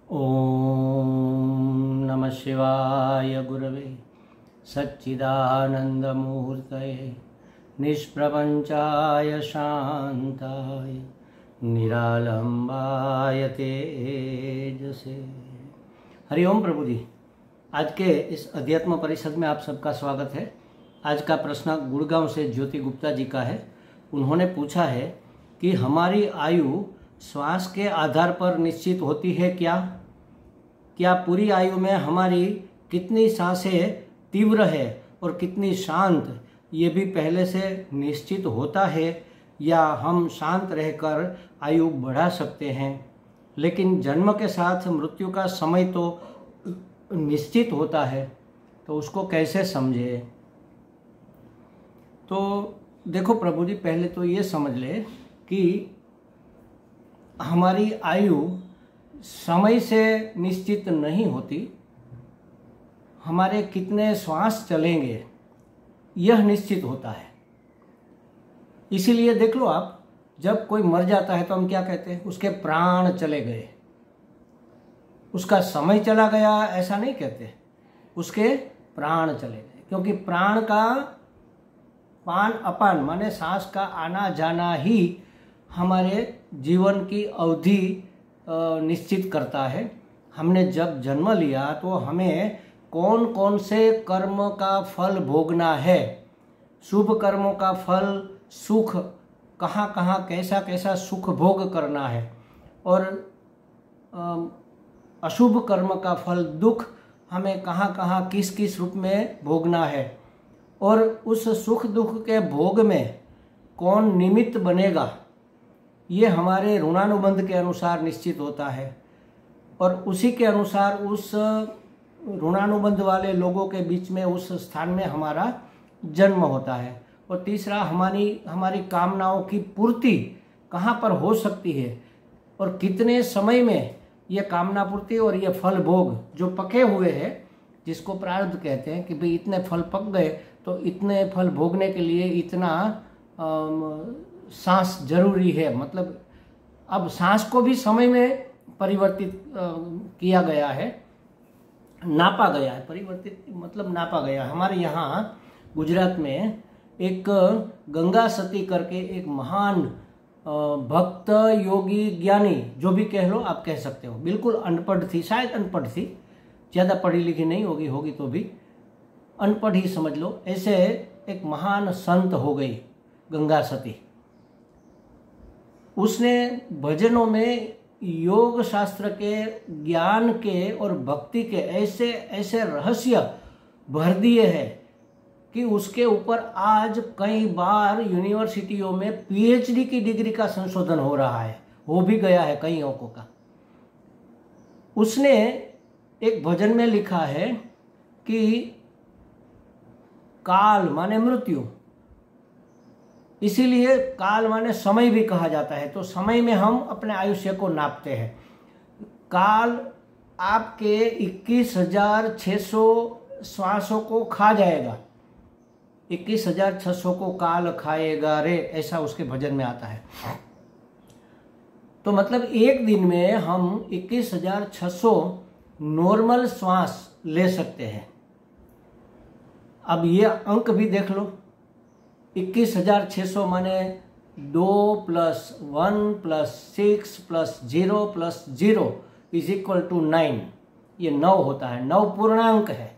ओम नमः शिवाय गुरवे सच्चिदानंदमूर्तये निष्प्रपंचाय शांताय निरालंबाय तेजसे। हरिओम प्रभु जी। आज के इस अध्यात्म परिषद में आप सबका स्वागत है। आज का प्रश्न गुड़गांव से ज्योति गुप्ता जी का है। उन्होंने पूछा है कि हमारी आयु श्वास के आधार पर निश्चित होती है क्या पूरी आयु में हमारी कितनी सांसें तीव्र है और कितनी शांत, ये भी पहले से निश्चित होता है या हम शांत रहकर आयु बढ़ा सकते हैं? लेकिन जन्म के साथ मृत्यु का समय तो निश्चित होता है, तो उसको कैसे समझे? तो देखो प्रभु जी, पहले तो ये समझ ले कि हमारी आयु समय से निश्चित नहीं होती। हमारे कितने श्वास चलेंगे यह निश्चित होता है। इसीलिए देख लो आप, जब कोई मर जाता है तो हम क्या कहते हैं? उसके प्राण चले गए, उसका समय चला गया ऐसा नहीं कहते, उसके प्राण चले गए। क्योंकि प्राण का पान अपान माने सांस का आना जाना ही हमारे जीवन की अवधि निश्चित करता है। हमने जब जन्म लिया तो हमें कौन कौन से कर्म का फल भोगना है, शुभ कर्मों का फल सुख कहाँ कहाँ कैसा कैसा सुख भोग करना है, और अशुभ कर्म का फल दुख हमें कहाँ कहाँ किस किस रूप में भोगना है, और उस सुख दुख के भोग में कौन निमित्त बनेगा, ये हमारे ऋणानुबंध के अनुसार निश्चित होता है। और उसी के अनुसार उस ऋणानुबंध वाले लोगों के बीच में उस स्थान में हमारा जन्म होता है। और तीसरा, हमारी कामनाओं की पूर्ति कहाँ पर हो सकती है और कितने समय में ये कामना पूर्ति और ये फल भोग जो पके हुए हैं, जिसको प्रारब्ध कहते हैं कि भाई इतने फल पक गए तो इतने फल भोगने के लिए इतना सांस जरूरी है। मतलब अब सांस को भी समय में परिवर्तित किया गया है, नापा गया है। परिवर्तित मतलब नापा गया। हमारे यहाँ गुजरात में एक गंगा सती करके एक महान भक्त योगी ज्ञानी, जो भी कह लो आप कह सकते हो, बिल्कुल अनपढ़ थी, शायद अनपढ़ थी, ज़्यादा पढ़ी लिखी नहीं होगी तो भी अनपढ़ ही समझ लो। ऐसे एक महान संत हो गई गंगा सती। उसने भजनों में योग शास्त्र के, ज्ञान के और भक्ति के ऐसे ऐसे रहस्य भर दिए हैं कि उसके ऊपर आज कई बार यूनिवर्सिटियों में पीएचडी की डिग्री का संशोधन हो रहा है, हो भी गया है कई अंकों का। उसने एक भजन में लिखा है कि काल माने मृत्यु, इसीलिए काल माने समय भी कहा जाता है। तो समय में हम अपने आयुष्य को नापते हैं। काल आपके 21,600 श्वासों को खा जाएगा। 21,600 को काल खाएगा रे, ऐसा उसके भजन में आता है। तो मतलब एक दिन में हम 21,600 नॉर्मल श्वास ले सकते हैं। अब ये अंक भी देख लो, 21,600 माने 2 + 1 + 6 + 0 + 0 = 9। ये 9 होता है, 9 पूर्णांक है।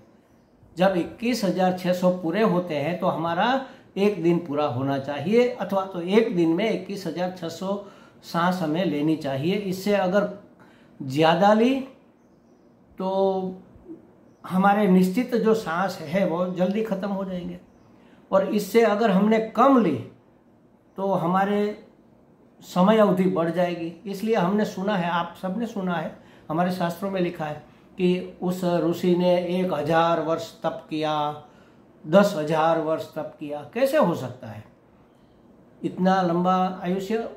जब 21,600 पूरे होते हैं तो हमारा एक दिन पूरा होना चाहिए, अथवा तो एक दिन में 21,600 सांस हमें लेनी चाहिए। इससे अगर ज़्यादा ली तो हमारे निश्चित जो सांस है वो जल्दी ख़त्म हो जाएंगे, और इससे अगर हमने कम ली तो हमारे समय अवधि बढ़ जाएगी। इसलिए हमने सुना है, आप सबने सुना है, हमारे शास्त्रों में लिखा है कि उस ऋषि ने 1,000 वर्ष तप किया, 10,000 वर्ष तप किया। कैसे हो सकता है इतना लंबा आयुष्य?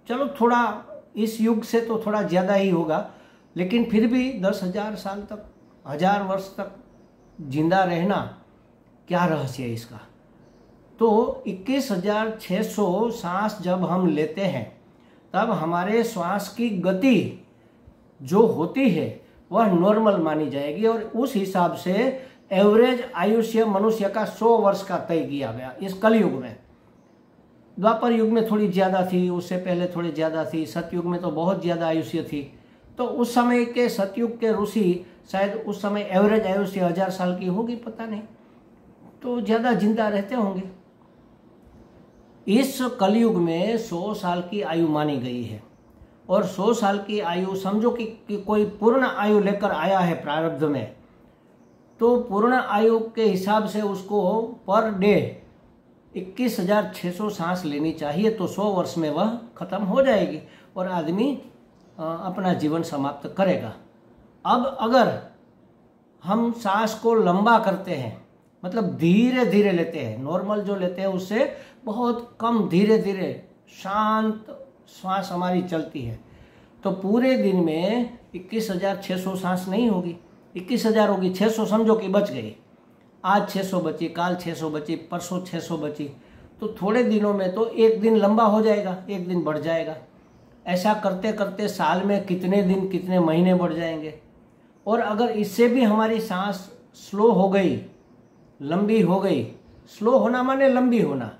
चलो थोड़ा इस युग से तो थोड़ा ज़्यादा ही होगा, लेकिन फिर भी 10,000 साल तक, 1,000 वर्ष तक जिंदा रहना, क्या रहस्य है इसका? तो 21,600 सांस जब हम लेते हैं तब हमारे श्वास की गति जो होती है वह नॉर्मल मानी जाएगी और उस हिसाब से एवरेज आयुष्य मनुष्य का 100 वर्ष का तय किया गया इस कलयुग में। द्वापर युग में थोड़ी ज़्यादा थी, उससे पहले थोड़ी ज़्यादा थी, सतयुग में तो बहुत ज़्यादा आयुष्य थी। तो उस समय के सतयुग के ऋषि शायद उस समय एवरेज आयुष्य 1000 साल की होगी, पता नहीं, तो ज़्यादा जिंदा रहते होंगे। इस कलयुग में 100 साल की आयु मानी गई है और 100 साल की आयु समझो कि कोई पूर्ण आयु लेकर आया है प्रारब्ध में, तो पूर्ण आयु के हिसाब से उसको पर डे 21,600 सांस लेनी चाहिए, तो 100 वर्ष में वह खत्म हो जाएगी और आदमी अपना जीवन समाप्त करेगा। अब अगर हम सांस को लंबा करते हैं, मतलब धीरे धीरे लेते हैं, नॉर्मल जो लेते हैं उससे बहुत कम धीरे धीरे शांत सांस हमारी चलती है, तो पूरे दिन में 21,600 सांस नहीं होगी, 21,000 होगी, 600 समझो कि बच गई। आज 600 बची, काल 600 बची, परसों 600 बची, तो थोड़े दिनों में तो एक दिन लंबा हो जाएगा, एक दिन बढ़ जाएगा। ऐसा करते करते साल में कितने दिन कितने महीने बढ़ जाएंगे। और अगर इससे भी हमारी सांस स्लो हो गई, लंबी हो गई, स्लो होना माने लंबी होना,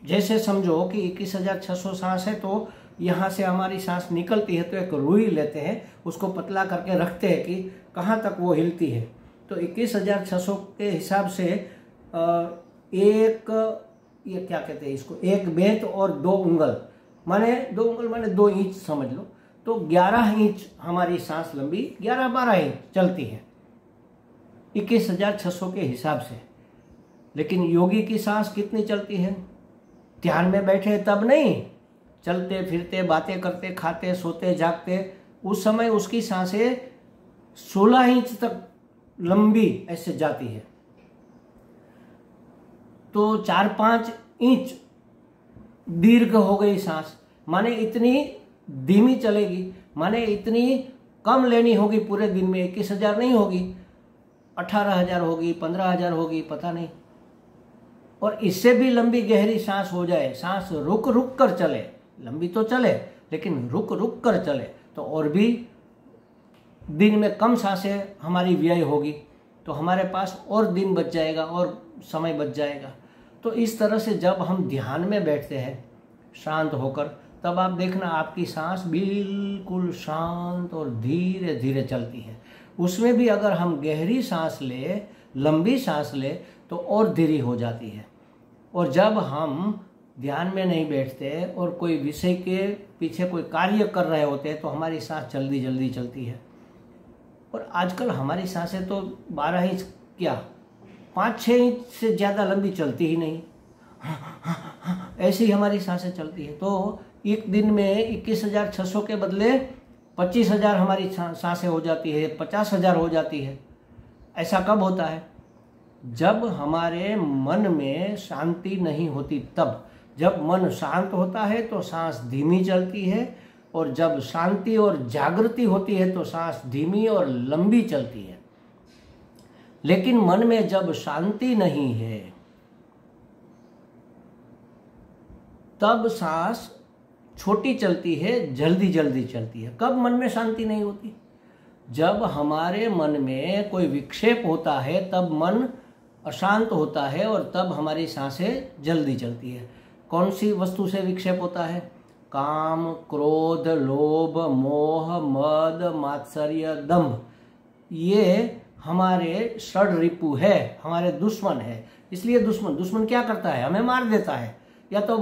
जैसे समझो कि 21,600 सांस है तो यहाँ से हमारी सांस निकलती है तो एक रुई लेते हैं, उसको पतला करके रखते हैं कि कहाँ तक वो हिलती है, तो 21,600 के हिसाब से ये क्या कहते हैं इसको, एक बेंत और 2 उंगल माने 2 उंगल माने 2 इंच समझ लो, तो 11 इंच हमारी सांस लंबी 11-12 इंच चलती है 21,600 के हिसाब से। लेकिन योगी की सांस कितनी चलती है? ध्यान में बैठे तब नहीं, चलते फिरते बातें करते खाते सोते जागते उस समय उसकी सांसें 16 इंच तक लंबी ऐसे जाती है, तो 4-5 इंच दीर्घ हो गई सांस, माने इतनी धीमी चलेगी, माने इतनी कम लेनी होगी पूरे दिन में, 21,000 नहीं होगी, 18,000 होगी, 15,000 होगी, पता नहीं। और इससे भी लंबी गहरी सांस हो जाए, सांस रुक रुक कर चले, लंबी तो चले लेकिन रुक रुक कर चले, तो और भी दिन में कम सांसें हमारी व्यय होगी, तो हमारे पास और दिन बच जाएगा और समय बच जाएगा। तो इस तरह से जब हम ध्यान में बैठते हैं शांत होकर, तब आप देखना आपकी सांस बिल्कुल शांत और धीरे धीरे चलती है। उसमें भी अगर हम गहरी सांस ले, लंबी सांस ले, तो और धीरे हो जाती है। और जब हम ध्यान में नहीं बैठते और कोई विषय के पीछे कोई कार्य कर रहे होते हैं, तो हमारी सांस जल्दी जल्दी चलती है। और आजकल हमारी सांसें तो 12 इंच क्या 5-6 इंच से ज़्यादा लंबी चलती ही नहीं, ऐसी हमारी सांसें चलती है। तो एक दिन में 21,600 के बदले 25,000 हमारी सांसें हो जाती है, 50,000 हो जाती है। ऐसा कब होता है? जब हमारे मन में शांति नहीं होती तब। जब मन शांत होता है तो सांस धीमी चलती है, और जब शांति और जागृति होती है तो सांस धीमी और लंबी चलती है। लेकिन मन में जब शांति नहीं है तब सांस छोटी चलती है, जल्दी जल्दी चलती है। कब मन में शांति नहीं होती? जब हमारे मन में कोई विक्षेप होता है तब मन अशांत होता है और तब हमारी सांसें जल्दी चलती है। कौन सी वस्तु से विक्षेप होता है? काम, क्रोध, लोभ, मोह, मद, मात्सर्य, दंभ, ये हमारे षड रिपु है, हमारे दुश्मन है। इसलिए दुश्मन क्या करता है? हमें मार देता है या तो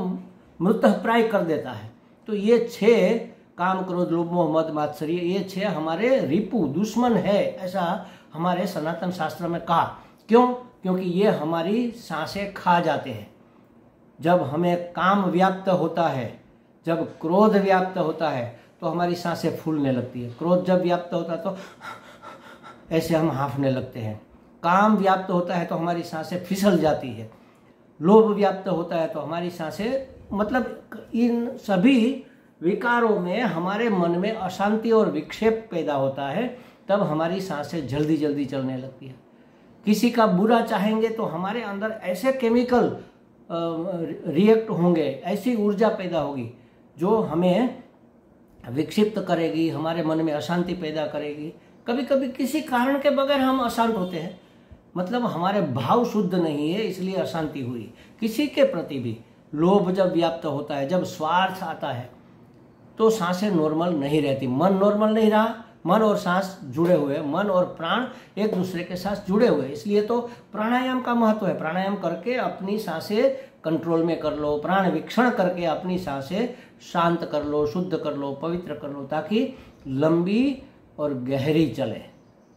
मृतः प्राय कर देता है। तो ये 6 काम, क्रोध, लोभ, मोह, मद, मात्सर्य, ये 6 हमारे रिपु दुश्मन है, ऐसा हमारे सनातन शास्त्र में कहा। क्यों? क्योंकि ये हमारी सांसें खा जाते हैं। जब हमें काम व्याप्त होता है, जब क्रोध व्याप्त होता है तो हमारी सांसें फूलने लगती है। क्रोध जब व्याप्त होता है तो ऐसे हम हाँफने लगते हैं। काम व्याप्त होता है तो हमारी सांसें फिसल जाती है। लोभ व्याप्त होता है तो हमारी सांसें, मतलब इन सभी विकारों में हमारे मन में अशांति और विक्षेप पैदा होता है, तब हमारी सांसें जल्दी जल्दी चलने लगती है। किसी का बुरा चाहेंगे तो हमारे अंदर ऐसे केमिकल रिएक्ट होंगे, ऐसी ऊर्जा पैदा होगी जो हमें विक्षिप्त करेगी, हमारे मन में अशांति पैदा करेगी। कभी कभी किसी कारण के बगैर हम अशांत होते हैं, मतलब हमारे भाव शुद्ध नहीं है इसलिए अशांति हुई। किसी के प्रति भी लोभ जब व्याप्त होता है, जब स्वार्थ आता है, तो सांसें नॉर्मल नहीं रहती, मन नॉर्मल नहीं रहा। मन और सांस जुड़े हुए, मन और प्राण एक दूसरे के साथ जुड़े हुए, इसलिए तो प्राणायाम का महत्व है। प्राणायाम करके अपनी सांसें कंट्रोल में कर लो, प्राण वीक्षण करके अपनी सांसें शांत कर लो, शुद्ध कर लो, पवित्र कर लो, ताकि लंबी और गहरी चले,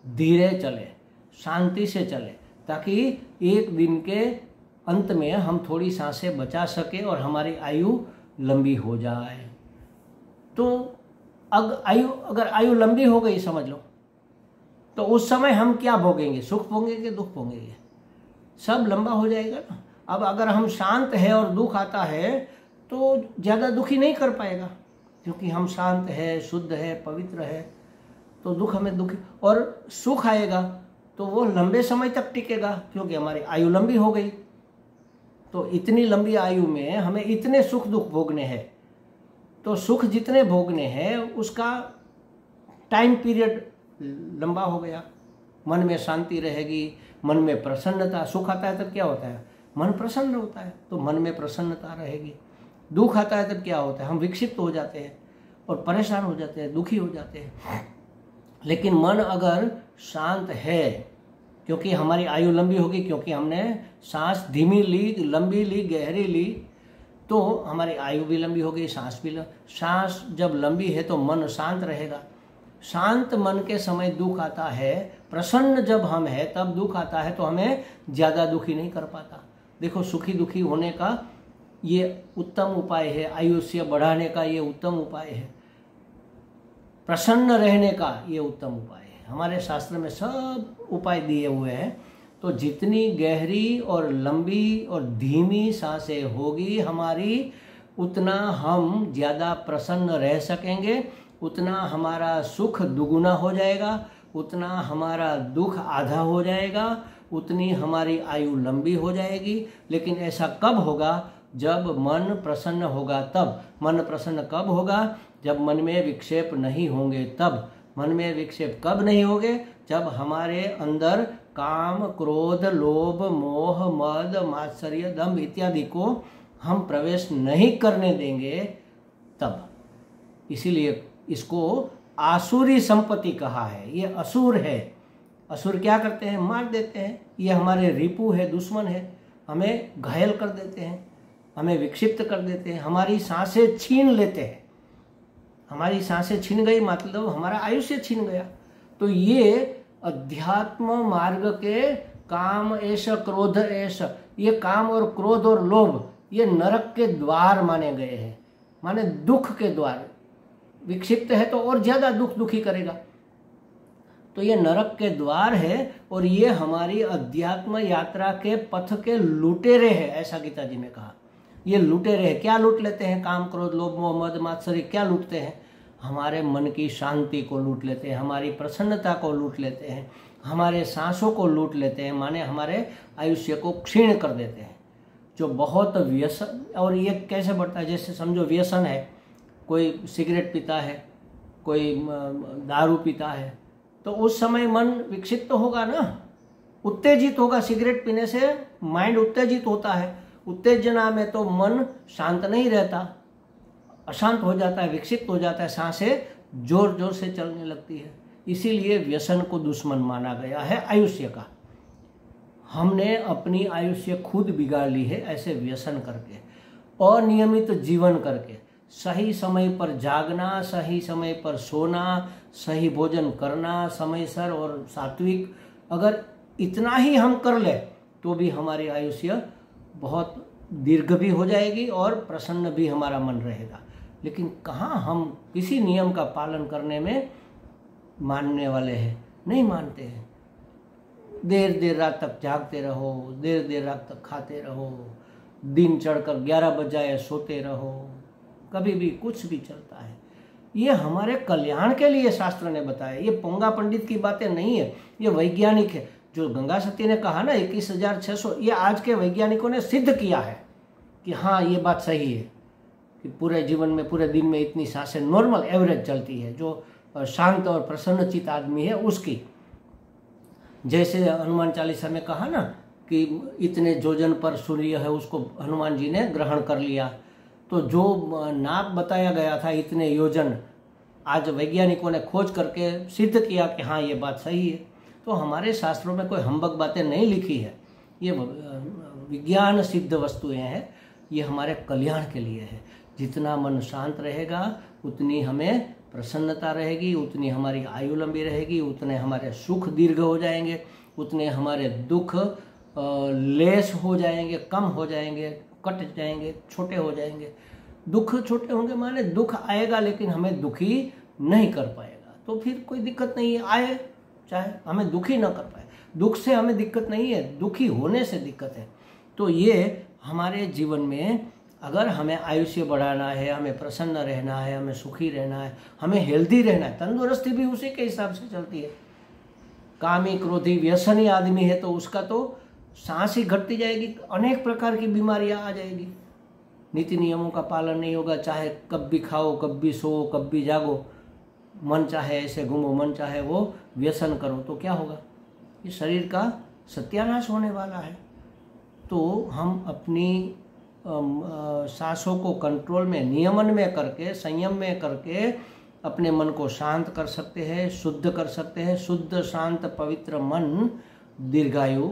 धीरे चले, शांति से चले, ताकि एक दिन के अंत में हम थोड़ी सांसें बचा सके और हमारी आयु लंबी हो जाए। तो अगर आयु लंबी हो गई समझ लो, तो उस समय हम क्या भोगेंगे? सुख भोगेंगे, दुख भोगेंगे, सब लंबा हो जाएगा ना। अब अगर हम शांत है और दुख आता है तो ज़्यादा दुखी नहीं कर पाएगा, क्योंकि हम शांत है, शुद्ध है, पवित्र है, तो दुख हमें दुखी, और सुख आएगा तो वो लंबे समय तक टिकेगा, क्योंकि हमारी आयु लंबी हो गई। तो इतनी लंबी आयु में हमें इतने सुख दुख भोगने हैं, तो सुख जितने भोगने हैं उसका टाइम पीरियड लंबा हो गया। मन में शांति रहेगी, मन में प्रसन्नता। सुख आता है तब क्या होता है? मन प्रसन्न होता है, तो मन में प्रसन्नता रहेगी। दुख आता है तब क्या होता है? हम विक्षिप्त हो जाते हैं और परेशान हो जाते हैं, दुखी हो जाते हैं। लेकिन मन अगर शांत है, क्योंकि हमारी आयु लंबी होगी, क्योंकि हमने सांस धीमी ली, लंबी ली, गहरी ली, तो हमारी आयु भी लंबी होगी, सांस भी सांस जब लंबी है तो मन शांत रहेगा। शांत मन के समय दुख आता है, प्रसन्न जब हम है तब दुख आता है, तो हमें ज़्यादा दुखी नहीं कर पाता। देखो, सुखी दुखी होने का ये उत्तम उपाय है, आयुष्य बढ़ाने का ये उत्तम उपाय है, प्रसन्न रहने का ये उत्तम उपाय है। हमारे शास्त्र में सब उपाय दिए हुए हैं। तो जितनी गहरी और लंबी और धीमी सांसें होगी हमारी, उतना हम ज़्यादा प्रसन्न रह सकेंगे, उतना हमारा सुख दुगुना हो जाएगा, उतना हमारा दुख आधा हो जाएगा, उतनी हमारी आयु लंबी हो जाएगी। लेकिन ऐसा कब होगा? जब मन प्रसन्न होगा तब। मन प्रसन्न कब होगा? जब मन में विक्षेप नहीं होंगे तब। मन में विक्षेप कब नहीं होंगे? जब हमारे अंदर काम, क्रोध, लोभ, मोह, मद, मात्सर्य, दंभ इत्यादि को हम प्रवेश नहीं करने देंगे तब। इसीलिए इसको आसुरी संपत्ति कहा है। ये असुर है। असुर क्या करते हैं? मार देते हैं। ये हमारे रिपु है, दुश्मन है, हमें घायल कर देते हैं, हमें विक्षिप्त कर देते हैं, हमारी सांसें छीन लेते हैं। हमारी सांसें छीन गई मतलब हमारा आयुष्य छीन गया। तो ये अध्यात्म मार्ग के काम ऐश क्रोध ऐश, ये काम और क्रोध और लोभ ये नरक के द्वार माने गए हैं, माने दुख के द्वार। विक्षिप्त है तो और ज्यादा दुखी करेगा। तो ये नरक के द्वार है और ये हमारी अध्यात्म यात्रा के पथ के लुटेरे हैं, ऐसा गीता जी ने कहा। ये लुटेरे हैं। क्या लूट लेते हैं? काम, क्रोध, लोभ, मोह, मद, मात्सर्य क्या लूटते हैं? हमारे मन की शांति को लूट लेते हैं, हमारी प्रसन्नता को लूट लेते हैं, हमारे सांसों को लूट लेते हैं, माने हमारे आयुष्य को क्षीण कर देते हैं। जो बहुत व्यसन, और ये कैसे बढ़ता है? जैसे समझो व्यसन है, कोई सिगरेट पीता है, कोई दारू पीता है, तो उस समय मन विक्षिप्त तो होगा ना, उत्तेजित होगा। सिगरेट पीने से माइंड उत्तेजित होता है। उत्तेजना में तो मन शांत नहीं रहता, अशांत हो जाता है, विक्षिप्त हो जाता है, सांसें जोर जोर से चलने लगती है। इसीलिए व्यसन को दुश्मन माना गया है आयुष्य का। हमने अपनी आयुष्य खुद बिगाड़ ली है ऐसे व्यसन करके, अनियमित जीवन करके। सही समय पर जागना, सही समय पर सोना, सही भोजन करना, समयसर और सात्विक, अगर इतना ही हम कर ले तो भी हमारी आयुष्य बहुत दीर्घ भी हो जाएगी और प्रसन्न भी हमारा मन रहेगा। लेकिन कहाँ हम किसी नियम का पालन करने में मानने वाले हैं? नहीं मानते हैं। देर देर रात तक जागते रहो, देर देर रात तक खाते रहो, दिन चढ़कर 11 बज जाए सोते रहो, कभी भी कुछ भी चलता है। ये हमारे कल्याण के लिए शास्त्र ने बताया। ये पोंगा पंडित की बातें नहीं है, ये वैज्ञानिक है। जो गंगा सती ने कहा ना 21,600, ये आज के वैज्ञानिकों ने सिद्ध किया है कि हाँ ये बात सही है कि पूरे जीवन में, पूरे दिन में इतनी सांसें नॉर्मल एवरेज चलती है, जो शांत और प्रसन्नचित आदमी है उसकी। जैसे हनुमान चालीसा में कहा ना कि इतने योजन पर सूर्य है, उसको हनुमान जी ने ग्रहण कर लिया। तो जो नाप बताया गया था इतने योजन, आज वैज्ञानिकों ने खोज करके सिद्ध किया कि हाँ ये बात सही है। तो हमारे शास्त्रों में कोई हम्बक बातें नहीं लिखी है, ये विज्ञान सिद्ध वस्तुएं हैं, ये हमारे कल्याण के लिए है। जितना मन शांत रहेगा उतनी हमें प्रसन्नता रहेगी, उतनी हमारी आयु लंबी रहेगी, उतने हमारे सुख दीर्घ हो जाएंगे, उतने हमारे दुख लेस हो जाएंगे, कम हो जाएंगे, कट जाएंगे, छोटे हो जाएंगे। दुख छोटे होंगे माने दुख आएगा लेकिन हमें दुखी नहीं कर पाएगा, तो फिर कोई दिक्कत नहीं है, आए चाहे हमें दुखी ना कर पाए। दुख से हमें दिक्कत नहीं है, दुखी होने से दिक्कत है। तो ये हमारे जीवन में अगर हमें आयुष्य बढ़ाना है, हमें प्रसन्न रहना है, हमें सुखी रहना है, हमें हेल्दी रहना है, तंदुरुस्ती भी उसी के हिसाब से चलती है। कामी क्रोधी व्यसनी आदमी है तो उसका तो सांस ही घटती जाएगी, अनेक प्रकार की बीमारियां आ जाएगी। नीति नियमों का पालन नहीं होगा, चाहे कब भी खाओ, कब भी सो, कब भी जागो, मन चाहे ऐसे घूमो, मन चाहे वो व्यसन करो, तो क्या होगा? ये शरीर का सत्यानाश होने वाला है। तो हम अपनी सांसों को कंट्रोल में, नियमन में करके, संयम में करके अपने मन को शांत कर सकते हैं, शुद्ध कर सकते हैं। शुद्ध शांत पवित्र मन दीर्घायु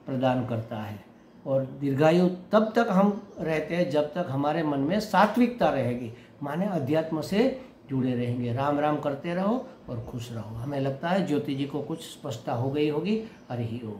प्रदान करता है। और दीर्घायु तब तक हम रहते हैं जब तक हमारे मन में सात्विकता रहेगी, माने अध्यात्म से जुड़े रहेंगे। राम राम करते रहो और खुश रहो। हमें लगता है ज्योति जी को कुछ स्पष्टता हो गई होगी। हरि ओम।